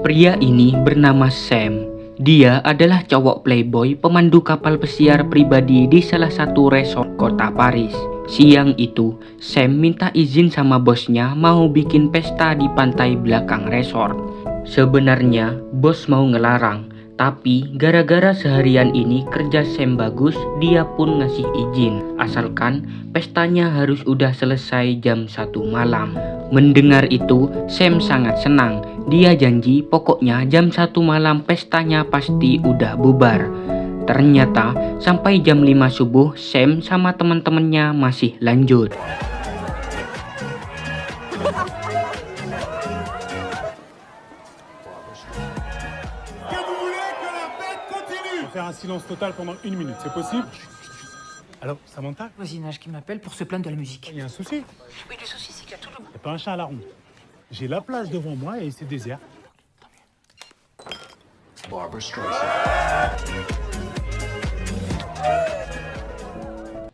Pria ini bernama Sam. Dia adalah cowok playboy pemandu kapal pesiar pribadi di salah satu resort kota Paris. Siang itu, Sam minta izin sama bosnya mau bikin pesta di pantai belakang resort. Sebenarnya, bos mau ngelarang, tapi gara-gara seharian ini kerja Sam bagus, dia pun ngasih izin. Asalkan pestanya harus udah selesai jam 1 malam. Mendengar itu, Sam sangat senang. Dia janji pokoknya jam 1 malam pestanya pasti udah bubar. Ternyata sampai jam 5 subuh Sam sama teman-temannya masih lanjut. Faire un silence total pendant 1 minute, c'est possible? Alors, Samantha? Voisinage qui m'appelle pour se plaindre de la musique. Il y a un souci? Oui, le souci, c'est qu'il y a tout le monde. Il n'y a pas un chat à la ronde. J'ai la plage devant moi et c'est désert.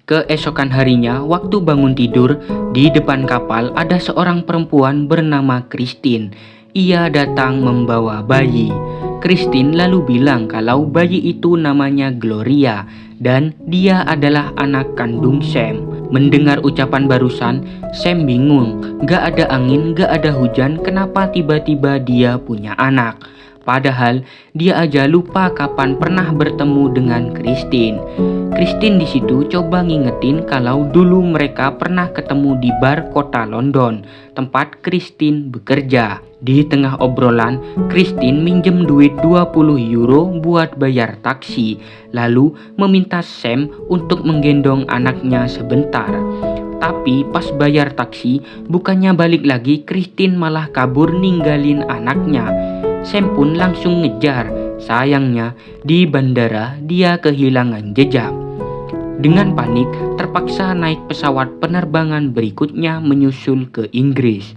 Keesokan harinya, waktu bangun tidur, di depan kapal ada seorang perempuan bernama Christine. Ia datang membawa bayi. Christine lalu bilang kalau bayi itu namanya Gloria dan dia adalah anak kandung Sam. Mendengar ucapan barusan, Sam bingung. Gak ada angin, gak ada hujan, kenapa tiba-tiba dia punya anak? Padahal dia aja lupa kapan pernah bertemu dengan Christine. Christine di situ coba ngingetin kalau dulu mereka pernah ketemu di bar kota London, tempat Christine bekerja. Di tengah obrolan, Christine minjem duit 20 euro buat bayar taksi, lalu meminta Sam untuk menggendong anaknya sebentar. Tapi pas bayar taksi, bukannya balik lagi, Christine malah kabur ninggalin anaknya. Sam pun langsung ngejar. Sayangnya, di bandara dia kehilangan jejak. Dengan panik, terpaksa naik pesawat penerbangan berikutnya menyusul ke Inggris.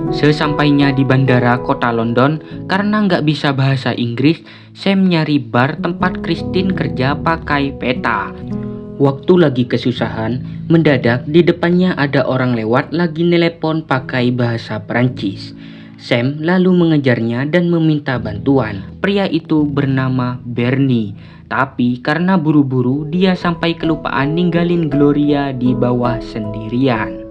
Sesampainya di bandara kota London, karena nggak bisa bahasa Inggris, Sam nyari bar tempat Christine kerja pakai peta. Waktu lagi kesusahan, mendadak di depannya ada orang lewat lagi nelepon pakai bahasa Perancis. Sam lalu mengejarnya dan meminta bantuan. Pria itu bernama Bernie, tapi karena buru-buru dia sampai kelupaan ninggalin Gloria di bawah sendirian.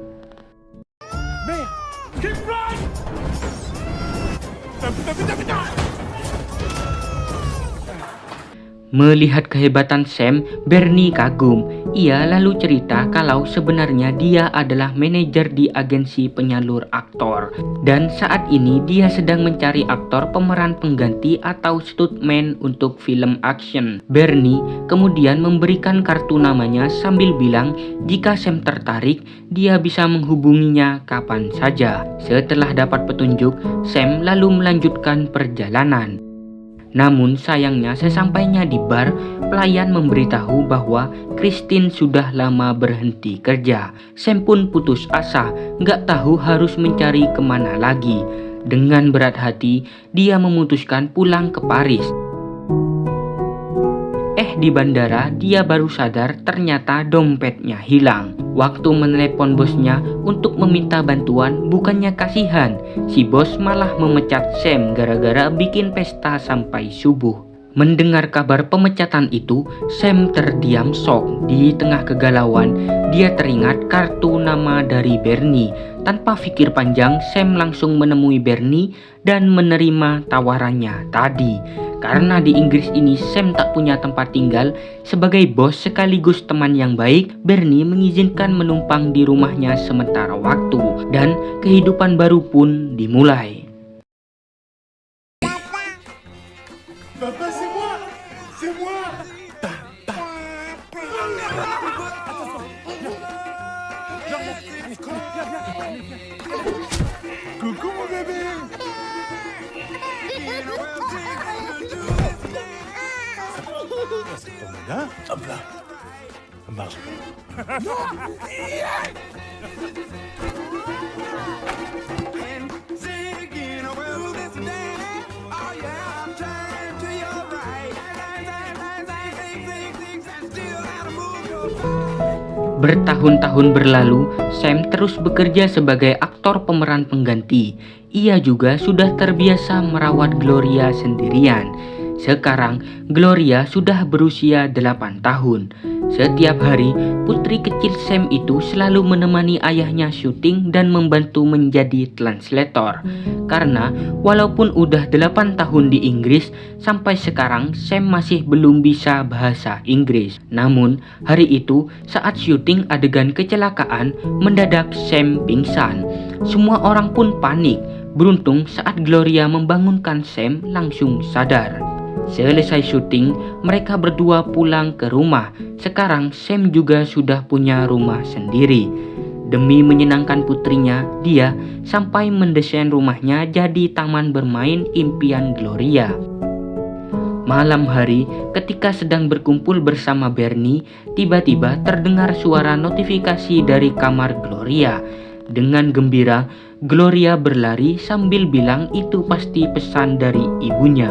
Melihat kehebatan Sam, Bernie kagum. Ia lalu cerita kalau sebenarnya dia adalah manajer di agensi penyalur aktor. Dan saat ini dia sedang mencari aktor pemeran pengganti atau stuntman untuk film action. Bernie kemudian memberikan kartu namanya sambil bilang jika Sam tertarik, dia bisa menghubunginya kapan saja. Setelah dapat petunjuk, Sam lalu melanjutkan perjalanan. Namun sayangnya sesampainya di bar, pelayan memberitahu bahwa Christine sudah lama berhenti kerja. Sam pun putus asa, gak tahu harus mencari kemana lagi. Dengan berat hati, dia memutuskan pulang ke Paris. Di bandara, dia baru sadar ternyata dompetnya hilang. Waktu menelepon bosnya untuk meminta bantuan, bukannya kasihan, si bos malah memecat Sam gara-gara bikin pesta sampai subuh. Mendengar kabar pemecatan itu, Sam terdiam shock. Di tengah kegalauan, dia teringat kartu nama dari Bernie. Tanpa pikir panjang, Sam langsung menemui Bernie dan menerima tawarannya tadi. Karena di Inggris ini Sam tak punya tempat tinggal, sebagai bos sekaligus teman yang baik, Bernie mengizinkan menumpang di rumahnya sementara waktu dan kehidupan baru pun dimulai. Papa, c'est moi! C'est moi! Coucou mon bébé! Ça tombe bien. Hop là. Ça marche. Oh yeah, I'm trying to your right. Bertahun-tahun berlalu, Sam terus bekerja sebagai aktor pemeran pengganti. Ia juga sudah terbiasa merawat Gloria sendirian. Sekarang, Gloria sudah berusia 8 tahun. Setiap hari, putri kecil Sam itu selalu menemani ayahnya syuting dan membantu menjadi translator. Karena walaupun udah 8 tahun di Inggris, sampai sekarang Sam masih belum bisa bahasa Inggris. Namun, hari itu saat syuting adegan kecelakaan, mendadak Sam pingsan. Semua orang pun panik. Beruntung saat Gloria membangunkan Sam langsung sadar. Selesai syuting, mereka berdua pulang ke rumah. Sekarang Sam juga sudah punya rumah sendiri. Demi menyenangkan putrinya, dia sampai mendesain rumahnya jadi taman bermain impian Gloria. Malam hari, ketika sedang berkumpul bersama Bernie, tiba-tiba terdengar suara notifikasi dari kamar Gloria. Dengan gembira, Gloria berlari sambil bilang itu pasti pesan dari ibunya.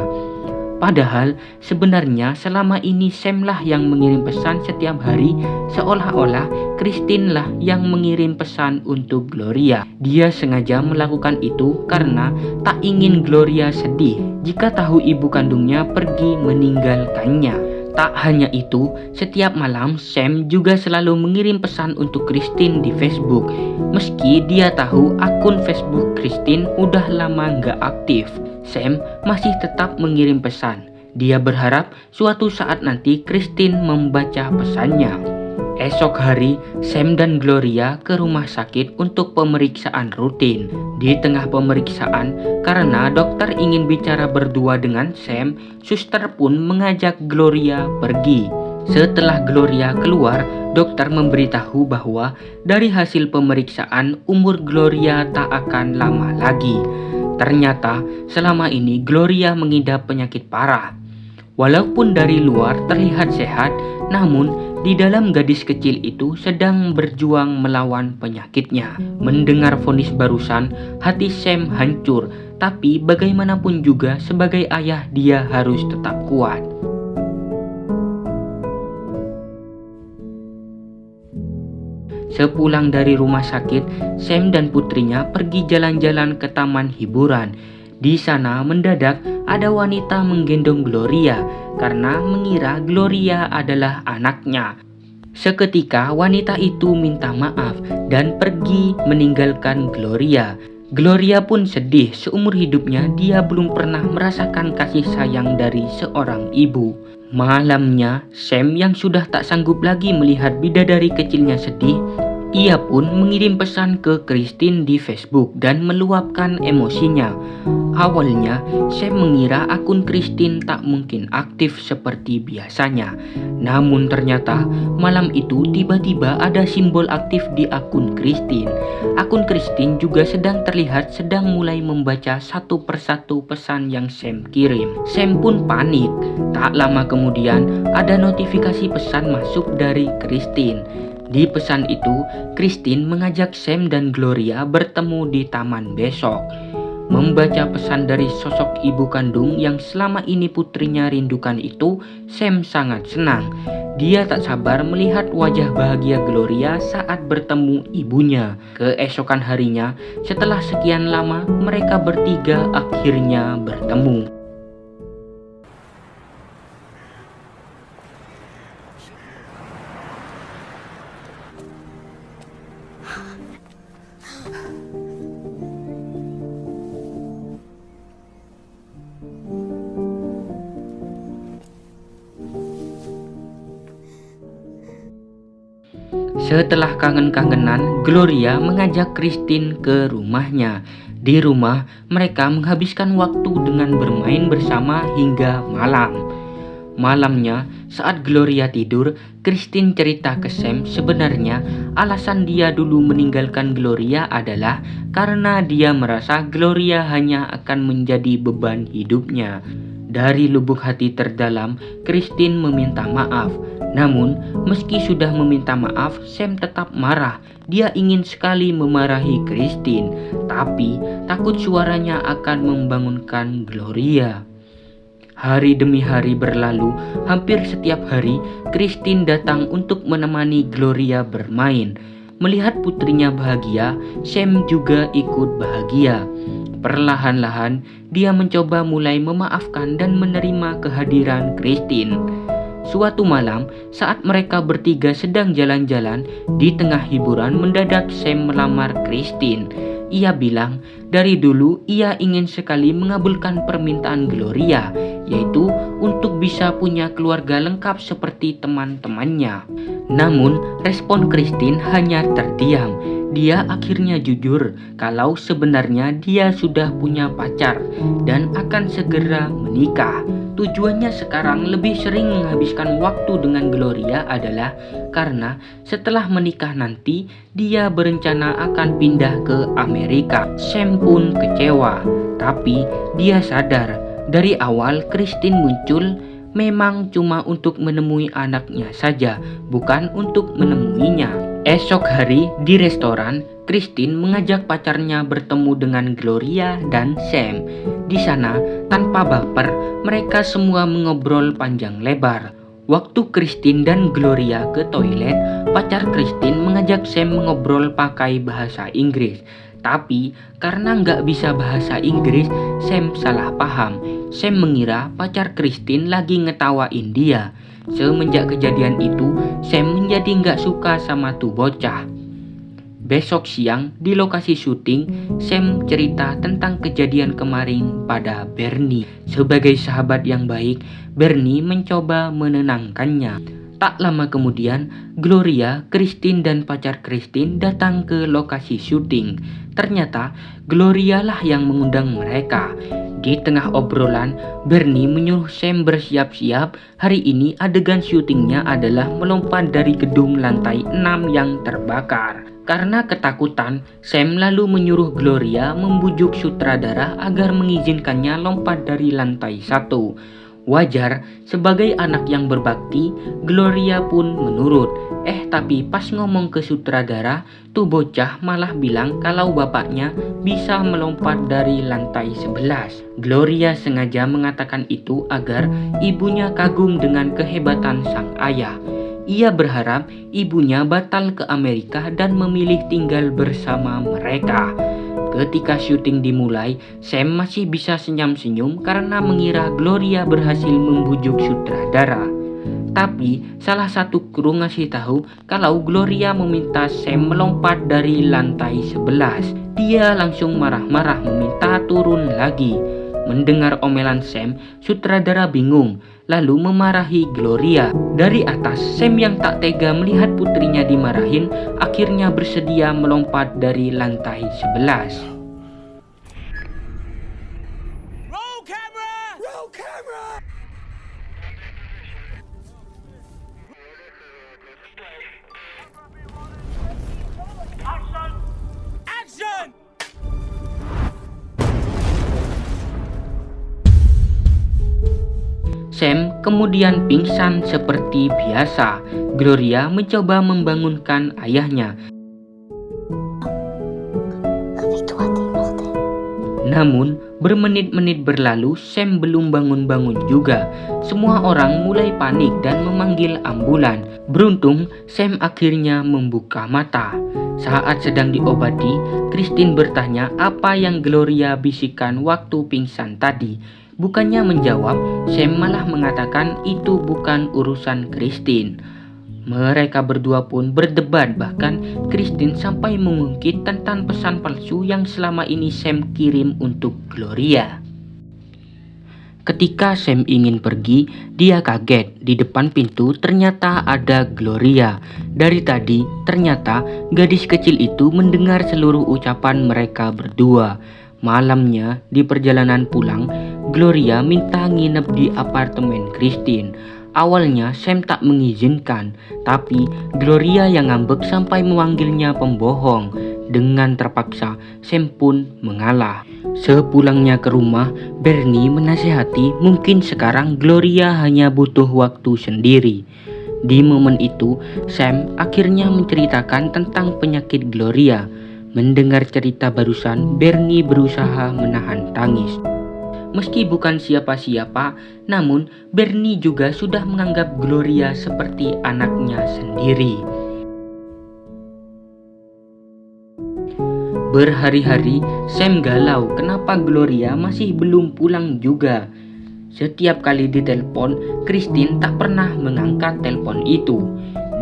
Padahal sebenarnya selama ini Sam lah yang mengirim pesan setiap hari, seolah-olah Christine lah yang mengirim pesan untuk Gloria. Dia sengaja melakukan itu karena tak ingin Gloria sedih jika tahu ibu kandungnya pergi meninggalkannya. Tak hanya itu, setiap malam Sam juga selalu mengirim pesan untuk Christine di Facebook. Meski dia tahu akun Facebook Christine udah lama nggak aktif, Sam masih tetap mengirim pesan. Dia berharap suatu saat nanti Christine membaca pesannya. Esok hari, Sam dan Gloria ke rumah sakit untuk pemeriksaan rutin. Di tengah pemeriksaan, karena dokter ingin bicara berdua dengan Sam, suster pun mengajak Gloria pergi. Setelah Gloria keluar, dokter memberitahu bahwa dari hasil pemeriksaan umur Gloria tak akan lama lagi. Ternyata selama ini Gloria mengidap penyakit parah. Walaupun dari luar terlihat sehat, namun di dalam gadis kecil itu sedang berjuang melawan penyakitnya. Mendengar vonis barusan, hati Sam hancur. Tapi bagaimanapun juga sebagai ayah dia harus tetap kuat. Sepulang dari rumah sakit, Sam dan putrinya pergi jalan-jalan ke taman hiburan. Di sana mendadak ada wanita menggendong Gloria karena mengira Gloria adalah anaknya. Seketika wanita itu minta maaf dan pergi meninggalkan Gloria. Gloria pun sedih, seumur hidupnya dia belum pernah merasakan kasih sayang dari seorang ibu. Malamnya, Sam yang sudah tak sanggup lagi melihat bidadari kecilnya sedih, ia pun mengirim pesan ke Christine di Facebook dan meluapkan emosinya. Awalnya, Sam mengira akun Christine tak mungkin aktif seperti biasanya. Namun ternyata malam itu tiba-tiba ada simbol aktif di akun Christine. Akun Christine juga sedang terlihat sedang mulai membaca satu persatu pesan yang Sam kirim. Sam pun panik. Tak lama kemudian ada notifikasi pesan masuk dari Christine. Di pesan itu, Christine mengajak Sam dan Gloria bertemu di taman besok. Membaca pesan dari sosok ibu kandung yang selama ini putrinya rindukan itu, Sam sangat senang. Dia tak sabar melihat wajah bahagia Gloria saat bertemu ibunya. Keesokan harinya, setelah sekian lama, mereka bertiga akhirnya bertemu. Setelah kangen-kangenan, Gloria mengajak Christine ke rumahnya. Di rumah, mereka menghabiskan waktu dengan bermain bersama hingga malam. Malamnya, saat Gloria tidur, Christine cerita ke Sam sebenarnya alasan dia dulu meninggalkan Gloria adalah karena dia merasa Gloria hanya akan menjadi beban hidupnya. Dari lubuk hati terdalam, Christine meminta maaf. Namun, meski sudah meminta maaf, Sam tetap marah. Dia ingin sekali memarahi Christine, tapi takut suaranya akan membangunkan Gloria. Hari demi hari berlalu, hampir setiap hari Christine datang untuk menemani Gloria bermain. Melihat putrinya bahagia, Sam juga ikut bahagia. Perlahan-lahan, dia mencoba mulai memaafkan dan menerima kehadiran Christine. Suatu malam, saat mereka bertiga sedang jalan-jalan, di tengah hiburan mendadak Sam melamar Christine. Ia bilang, dari dulu ia ingin sekali mengabulkan permintaan Gloria, yaitu untuk bisa punya keluarga lengkap seperti teman-temannya. Namun, respon Christine hanya terdiam. Dia akhirnya jujur kalau sebenarnya dia sudah punya pacar dan akan segera menikah. Tujuannya sekarang lebih sering menghabiskan waktu dengan Gloria adalah karena setelah menikah nanti dia berencana akan pindah ke Amerika. Sam pun kecewa, tapi dia sadar dari awal Christine muncul memang cuma untuk menemui anaknya saja, bukan untuk menemuinya. Esok hari di restoran, Christine mengajak pacarnya bertemu dengan Gloria dan Sam. Di sana, tanpa baper, mereka semua mengobrol panjang lebar. Waktu Christine dan Gloria ke toilet, pacar Christine mengajak Sam mengobrol pakai bahasa Inggris. Tapi karena nggak bisa bahasa Inggris, Sam salah paham. Sam mengira pacar Christine lagi ngetawain dia. Semenjak kejadian itu, Sam menjadi nggak suka sama tuh bocah. Besok siang di lokasi syuting, Sam cerita tentang kejadian kemarin pada Bernie. Sebagai sahabat yang baik, Bernie mencoba menenangkannya. Tak lama kemudian, Gloria, Christine dan pacar Christine datang ke lokasi syuting. Ternyata Gloria lah yang mengundang mereka. Di tengah obrolan, Bernie menyuruh Sam bersiap-siap. Hari ini adegan syutingnya adalah melompat dari gedung lantai 6 yang terbakar. Karena ketakutan, Sam lalu menyuruh Gloria membujuk sutradara agar mengizinkannya lompat dari lantai 1. Wajar, sebagai anak yang berbakti, Gloria pun menurut. Tapi pas ngomong ke sutradara, tuh bocah malah bilang kalau bapaknya bisa melompat dari lantai 11. Gloria sengaja mengatakan itu agar ibunya kagum dengan kehebatan sang ayah. Ia berharap ibunya batal ke Amerika dan memilih tinggal bersama mereka. Ketika syuting dimulai, Sam masih bisa senyum-senyum karena mengira Gloria berhasil membujuk sutradara. Tapi salah satu kru ngasih tahu kalau Gloria meminta Sam melompat dari lantai 11. Dia langsung marah-marah meminta turun lagi. Mendengar omelan Sam, sutradara bingung, lalu memarahi Gloria. Dari atas, Sam yang tak tega melihat putrinya dimarahin, akhirnya bersedia melompat dari lantai 11. Roll camera! Roll camera! Action! Sam kemudian pingsan seperti biasa. Gloria mencoba membangunkan ayahnya. Namun, bermenit-menit berlalu, Sam belum bangun-bangun juga. Semua orang mulai panik dan memanggil ambulan. Beruntung, Sam akhirnya membuka mata. Saat sedang diobati, Christine bertanya apa yang Gloria bisikan waktu pingsan tadi. Bukannya menjawab, Sam malah mengatakan itu bukan urusan Christine. Mereka berdua pun berdebat, bahkan Christine sampai mengungkit tentang pesan palsu yang selama ini Sam kirim untuk Gloria. Ketika Sam ingin pergi, dia kaget. Di depan pintu ternyata ada Gloria. Dari tadi, ternyata gadis kecil itu mendengar seluruh ucapan mereka berdua. Malamnya, di perjalanan pulang, Gloria minta nginep di apartemen Christine. Awalnya Sam tak mengizinkan, tapi Gloria yang ngambek sampai memanggilnya pembohong. Dengan terpaksa, Sam pun mengalah. Sepulangnya ke rumah, Bernie menasihati mungkin sekarang Gloria hanya butuh waktu sendiri. Di momen itu, Sam akhirnya menceritakan tentang penyakit Gloria. Mendengar cerita barusan, Bernie berusaha menahan tangis. Meski bukan siapa-siapa, namun Bernie juga sudah menganggap Gloria seperti anaknya sendiri. Berhari-hari, Sam galau kenapa Gloria masih belum pulang juga. Setiap kali ditelepon, Christine tak pernah mengangkat telepon itu.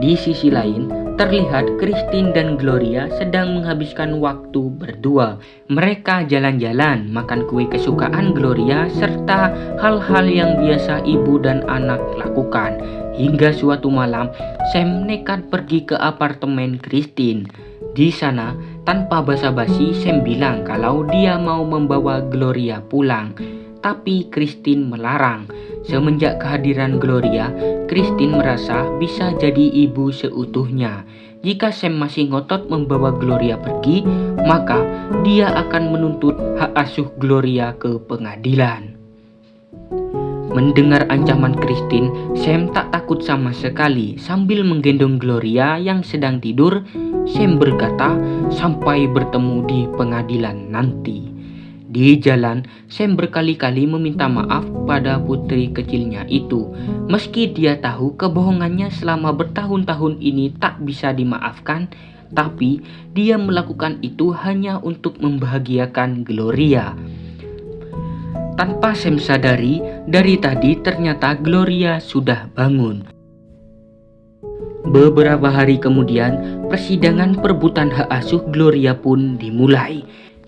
Di sisi lain, terlihat Christine dan Gloria sedang menghabiskan waktu berdua. Mereka jalan-jalan, makan kue kesukaan Gloria, serta hal-hal yang biasa ibu dan anak lakukan. Hingga suatu malam, Sam nekat pergi ke apartemen Christine. Di sana, tanpa basa-basi, Sam bilang kalau dia mau membawa Gloria pulang. Tapi Christine melarang. Semenjak kehadiran Gloria, Christine merasa bisa jadi ibu seutuhnya. Jika Sam masih ngotot membawa Gloria pergi, maka dia akan menuntut hak asuh Gloria ke pengadilan. Mendengar ancaman Christine, Sam tak takut sama sekali. Sambil menggendong Gloria yang sedang tidur, Sam berkata, "Sampai bertemu di pengadilan nanti." Di jalan, Sam berkali-kali meminta maaf pada putri kecilnya itu. Meski dia tahu kebohongannya selama bertahun-tahun ini tak bisa dimaafkan, tapi dia melakukan itu hanya untuk membahagiakan Gloria. Tanpa Sam sadari, dari tadi ternyata Gloria sudah bangun. Beberapa hari kemudian, persidangan perebutan hak asuh Gloria pun dimulai.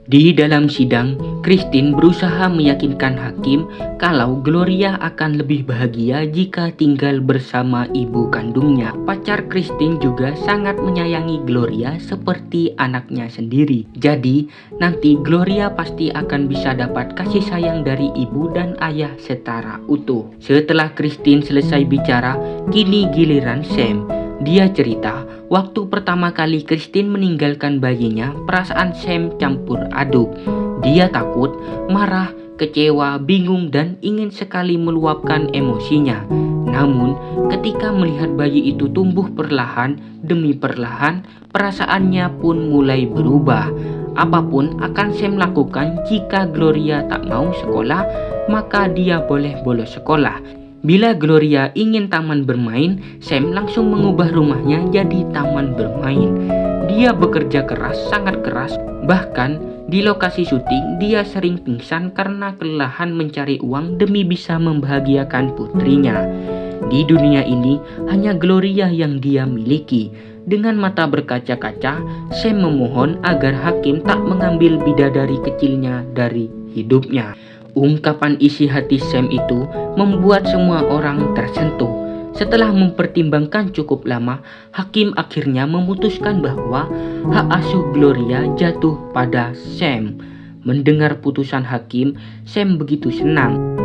Di dalam sidang, Christine berusaha meyakinkan hakim kalau Gloria akan lebih bahagia jika tinggal bersama ibu kandungnya. Pacar Christine juga sangat menyayangi Gloria seperti anaknya sendiri. Jadi, nanti Gloria pasti akan bisa dapat kasih sayang dari ibu dan ayah setara utuh. Setelah Christine selesai bicara, kini giliran Sam. Dia cerita, waktu pertama kali Christine meninggalkan bayinya, perasaan Sam campur aduk. Dia takut, marah, kecewa, bingung, dan ingin sekali meluapkan emosinya. Namun, ketika melihat bayi itu tumbuh perlahan demi perlahan, perasaannya pun mulai berubah. Apapun akan Sam lakukan jika Gloria tak mau sekolah, maka dia boleh bolos sekolah. Bila Gloria ingin taman bermain, Sam langsung mengubah rumahnya jadi taman bermain. Dia bekerja keras, sangat keras. Bahkan di lokasi syuting, dia sering pingsan karena kelelahan mencari uang demi bisa membahagiakan putrinya. Di dunia ini, hanya Gloria yang dia miliki. Dengan mata berkaca-kaca, Sam memohon agar hakim tak mengambil bidadari kecilnya dari hidupnya. Ungkapan isi hati Sam itu membuat semua orang tersentuh. Setelah mempertimbangkan cukup lama, hakim akhirnya memutuskan bahwa hak asuh Gloria jatuh pada Sam. Mendengar putusan hakim, Sam begitu senang.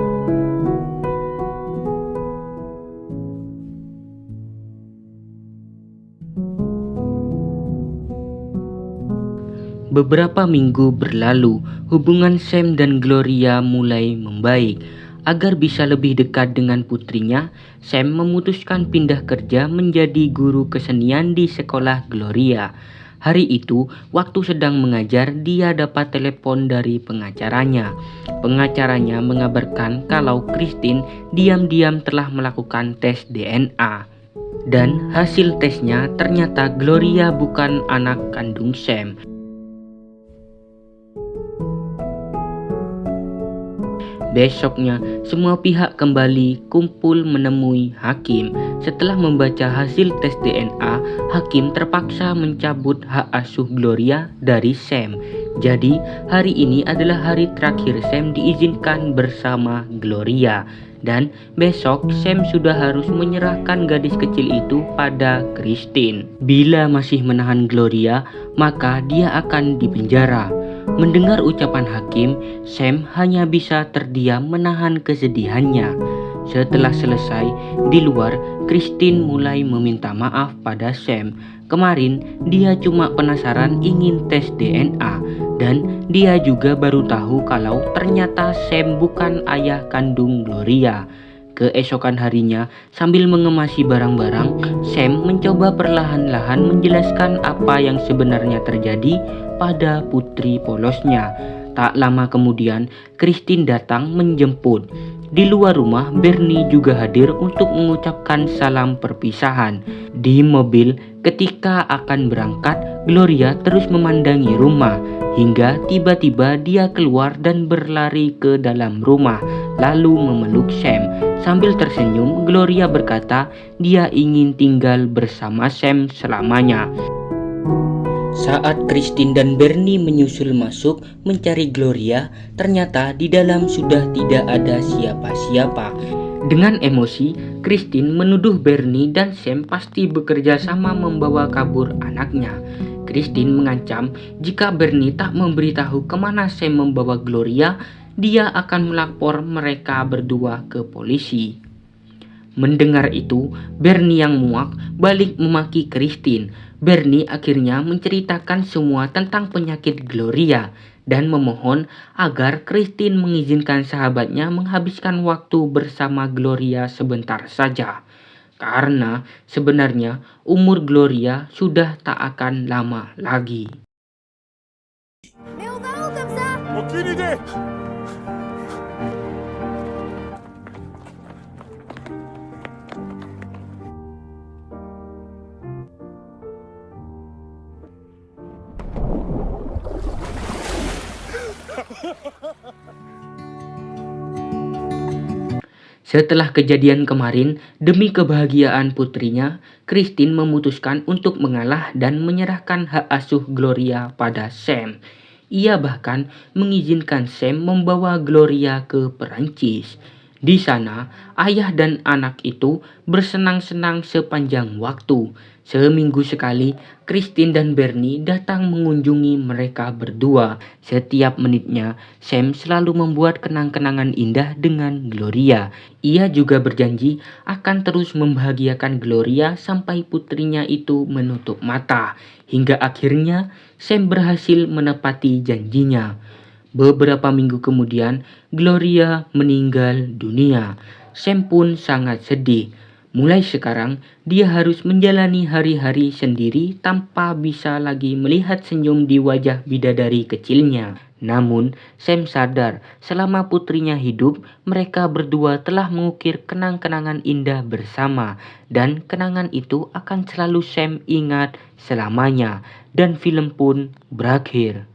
Beberapa minggu berlalu, hubungan Sam dan Gloria mulai membaik. Agar bisa lebih dekat dengan putrinya, Sam memutuskan pindah kerja menjadi guru kesenian di sekolah Gloria. Hari itu, waktu sedang mengajar, dia dapat telepon dari pengacaranya. Pengacaranya mengabarkan kalau Christine diam-diam telah melakukan tes DNA. Dan hasil tesnya ternyata Gloria bukan anak kandung Sam. Besoknya, semua pihak kembali kumpul menemui hakim. Setelah membaca hasil tes DNA, hakim terpaksa mencabut hak asuh Gloria dari Sam. Jadi, hari ini adalah hari terakhir Sam diizinkan bersama Gloria. Dan besok Sam sudah harus menyerahkan gadis kecil itu pada Christine. Bila masih menahan Gloria, maka dia akan dipenjara. Mendengar ucapan hakim, Sam hanya bisa terdiam menahan kesedihannya. Setelah selesai, di luar, Christine mulai meminta maaf pada Sam. Kemarin, dia cuma penasaran ingin tes DNA. Dan dia juga baru tahu kalau ternyata Sam bukan ayah kandung Gloria. Keesokan harinya, sambil mengemasi barang-barang, Sam mencoba perlahan-lahan menjelaskan apa yang sebenarnya terjadi pada putri polosnya. Tak lama kemudian, Christine datang menjemput. Di luar rumah, Bernie juga hadir untuk mengucapkan salam perpisahan. Di mobil, ketika akan berangkat, Gloria terus memandangi rumah, hingga tiba-tiba dia keluar dan berlari ke dalam rumah, lalu memeluk Sam. Sambil tersenyum, Gloria berkata dia ingin tinggal bersama Sam selamanya. Saat Christine dan Bernie menyusul masuk mencari Gloria, ternyata di dalam sudah tidak ada siapa-siapa. Dengan emosi, Christine menuduh Bernie dan Sam pasti bekerja sama membawa kabur anaknya. Christine mengancam jika Bernie tak memberitahu kemana Sam membawa Gloria, dia akan melapor mereka berdua ke polisi. Mendengar itu, Bernie yang muak balik memaki Christine. Bernie akhirnya menceritakan semua tentang penyakit Gloria dan memohon agar Christine mengizinkan sahabatnya menghabiskan waktu bersama Gloria sebentar saja. Karena sebenarnya umur Gloria sudah tak akan lama lagi. Mais on va où comme ça? Aucune idée. Setelah kejadian kemarin, demi kebahagiaan putrinya, Christine memutuskan untuk mengalah dan menyerahkan hak asuh Gloria pada Sam. Ia bahkan mengizinkan Sam membawa Gloria ke Perancis. Di sana, ayah dan anak itu bersenang-senang sepanjang waktu. Seminggu sekali, Christine dan Bernie datang mengunjungi mereka berdua. Setiap menitnya, Sam selalu membuat kenang-kenangan indah dengan Gloria. Ia juga berjanji akan terus membahagiakan Gloria sampai putrinya itu menutup mata. Hingga akhirnya, Sam berhasil menepati janjinya. Beberapa minggu kemudian, Gloria meninggal dunia. Sam pun sangat sedih. Mulai sekarang, dia harus menjalani hari-hari sendiri tanpa bisa lagi melihat senyum di wajah bidadari kecilnya. Namun, Sam sadar selama putrinya hidup, mereka berdua telah mengukir kenang-kenangan indah bersama. Dan kenangan itu akan selalu Sam ingat selamanya. Dan film pun berakhir.